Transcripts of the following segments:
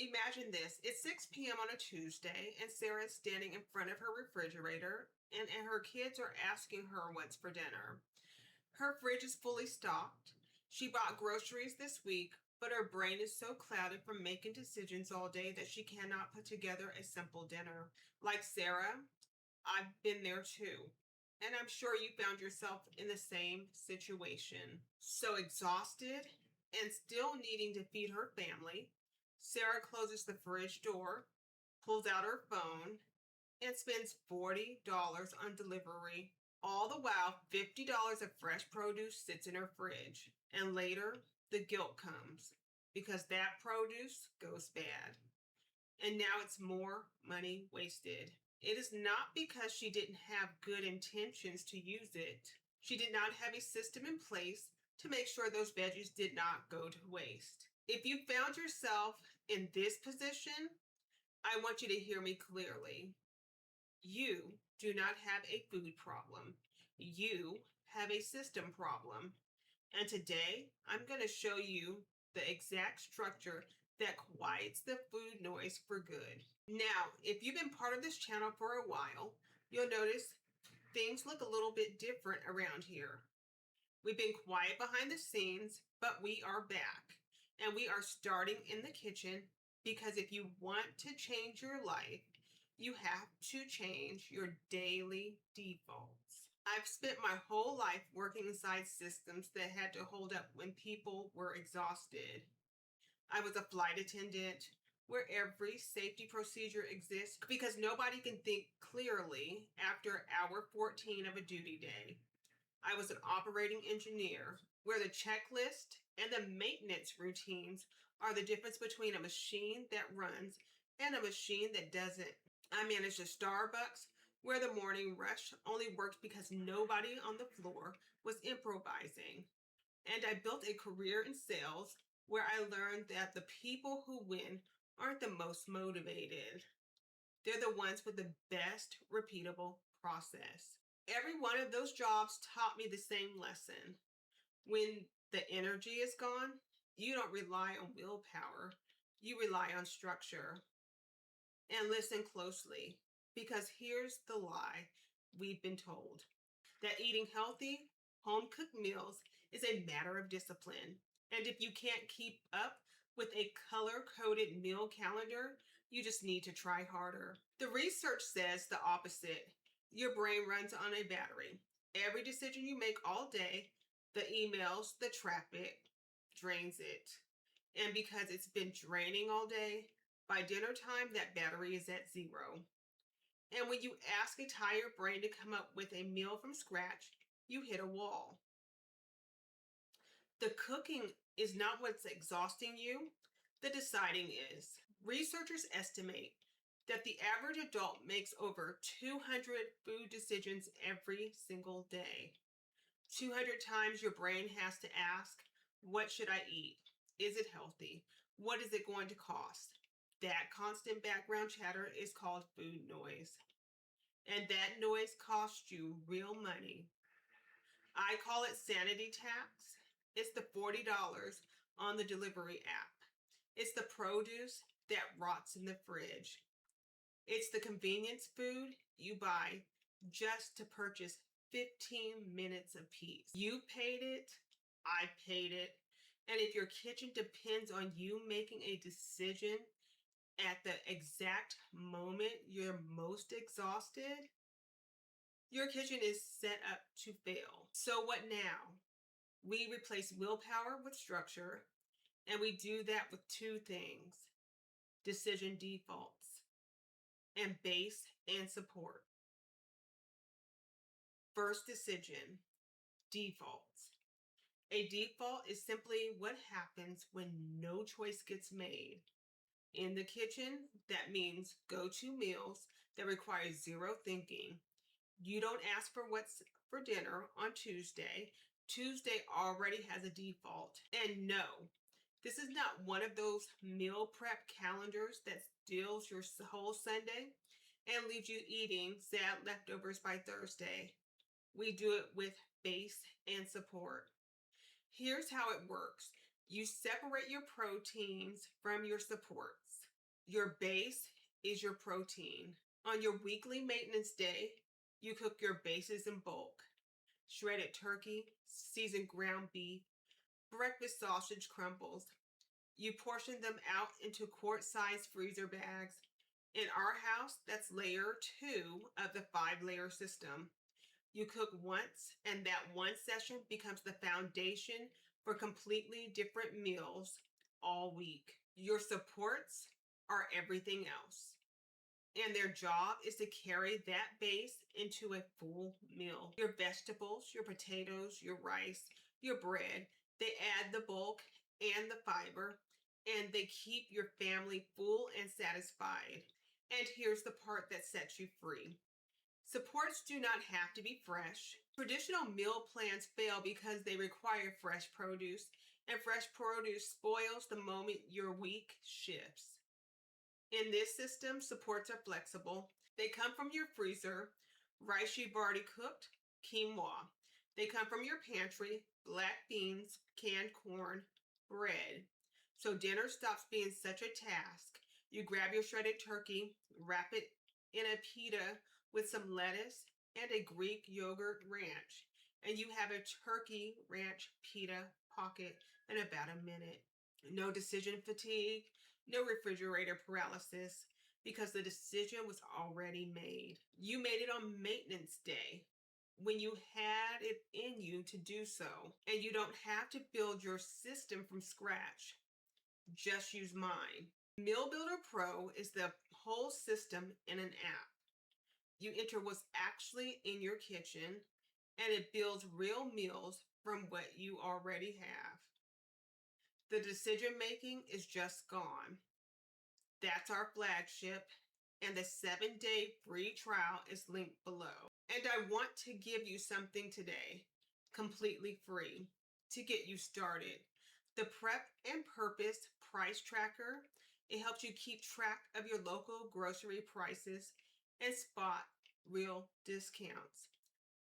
Imagine this. It's 6 p.m. on a Tuesday, and Sarah's standing in front of her refrigerator, and her kids are asking her what's for dinner. Her fridge is fully stocked. She bought groceries this week, but her brain is so clouded from making decisions all day that she cannot put together a simple dinner. Like Sarah, I've been there too. And I'm sure you found yourself in the same situation. So exhausted and still needing to feed her family, Sarah closes the fridge door, pulls out her phone, and spends $40 on delivery. All the while, $50 of fresh produce sits in her fridge. And later, the guilt comes because that produce goes bad. And now it's more money wasted. It is not because she didn't have good intentions to use it. She did not have a system in place to make sure those veggies did not go to waste. If you found yourself in this position, I want you to hear me clearly. You do not have a food problem. You have a system problem. And today, I'm going to show you the exact structure that quiets the food noise for good. Now, if you've been part of this channel for a while, you'll notice things look a little bit different around here. We've been quiet behind the scenes, but we are back. And we are starting in the kitchen because if you want to change your life, you have to change your daily defaults. I've spent my whole life working inside systems that had to hold up when people were exhausted. I was a flight attendant where every safety procedure exists because nobody can think clearly after hour 14 of a duty day. I was an operating engineer where the checklist and the maintenance routines are the difference between a machine that runs and a machine that doesn't. I managed a Starbucks where the morning rush only worked because nobody on the floor was improvising. And I built a career in sales where I learned that the people who win aren't the most motivated. They're the ones with the best repeatable process. Every one of those jobs taught me the same lesson. When the energy is gone, you don't rely on willpower, you rely on structure. And listen closely, because here's the lie we've been told: that eating healthy, home-cooked meals is a matter of discipline. And if you can't keep up with a color-coded meal calendar, you just need to try harder. The research says the opposite. Your brain runs on a battery. Every decision you make all day, the emails, the traffic, drains it. And because it's been draining all day, by dinner time, that battery is at zero. And when you ask a tired brain to come up with a meal from scratch, you hit a wall. The cooking is not what's exhausting you, the deciding is. Researchers estimate that the average adult makes over 200 food decisions every single day. 200 times your brain has to ask, what should I eat? Is it healthy? What is it going to cost? That constant background chatter is called food noise. And that noise costs you real money. I call it sanity tax. It's the $40 on the delivery app. It's the produce that rots in the fridge. It's the convenience food you buy just to purchase 15 minutes of peace. You paid it, I paid it. And if your kitchen depends on you making a decision at the exact moment you're most exhausted, your kitchen is set up to fail. So what now? We replace willpower with structure, and we do that with two things: decision defaults and base and support. First decision, defaults. A default is simply what happens when no choice gets made. In the kitchen, that means go-to meals that require zero thinking. You don't ask for what's for dinner on Tuesday. Tuesday already has a default. And no, this is not one of those meal prep calendars that steals your whole Sunday and leaves you eating sad leftovers by Thursday. We do it with base and support. Here's how it works. You separate your proteins from your supports. Your base is your protein. On your weekly maintenance day, you cook your bases in bulk: shredded turkey, seasoned ground beef, breakfast sausage crumbles. You portion them out into quart-sized freezer bags. In our house, that's layer 2 of the 5-layer system. You cook once, and that one session becomes the foundation for completely different meals all week. Your supports are everything else, and their job is to carry that base into a full meal. Your vegetables, your potatoes, your rice, your bread, they add the bulk and the fiber, and they keep your family full and satisfied. And here's the part that sets you free: supports do not have to be fresh. Traditional meal plans fail because they require fresh produce, and fresh produce spoils the moment your week shifts. In this system, supports are flexible. They come from your freezer: rice you've already cooked, quinoa. They come from your pantry: black beans, canned corn, bread. So dinner stops being such a task. You grab your shredded turkey, wrap it in a pita with some lettuce and a Greek yogurt ranch, and you have a turkey ranch pita pocket in about a minute. No decision fatigue, no refrigerator paralysis, because the decision was already made. You made it on maintenance day when you had it in you to do so, and you don't have to build your system from scratch. Just use mine. Meal Builder Pro is the whole system in an app. You enter what's actually in your kitchen, and it builds real meals from what you already have. The decision making is just gone. That's our flagship, and the 7-day free trial is linked below. And I want to give you something today, completely free, to get you started. The Prep and Purpose Price Tracker. It helps you keep track of your local grocery prices and spot real discounts,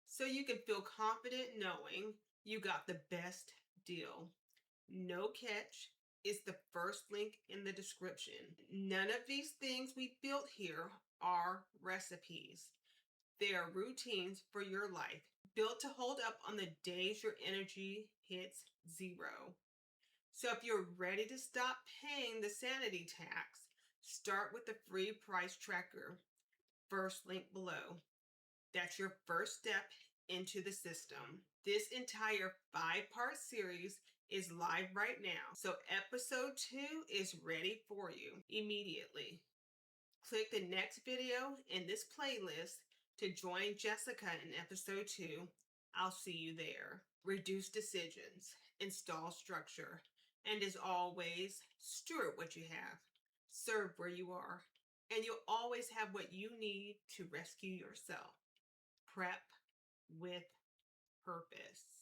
so you can feel confident knowing you got the best deal. No catch is the first link in the description. None of these things we built here are recipes. They are routines for your life, built to hold up on the days your energy hits zero. So if you're ready to stop paying the sanity tax, start with the free price tracker. First link below. That's your first step into the system. This entire 5-part series is live right now, so episode 2 is ready for you immediately. Click the next video in this playlist to join Jessica in episode 2. I'll see you there. Reduce decisions, install structure, and as always, steward what you have. Serve where you are, and you'll always have what you need to rescue yourself. Prep with purpose.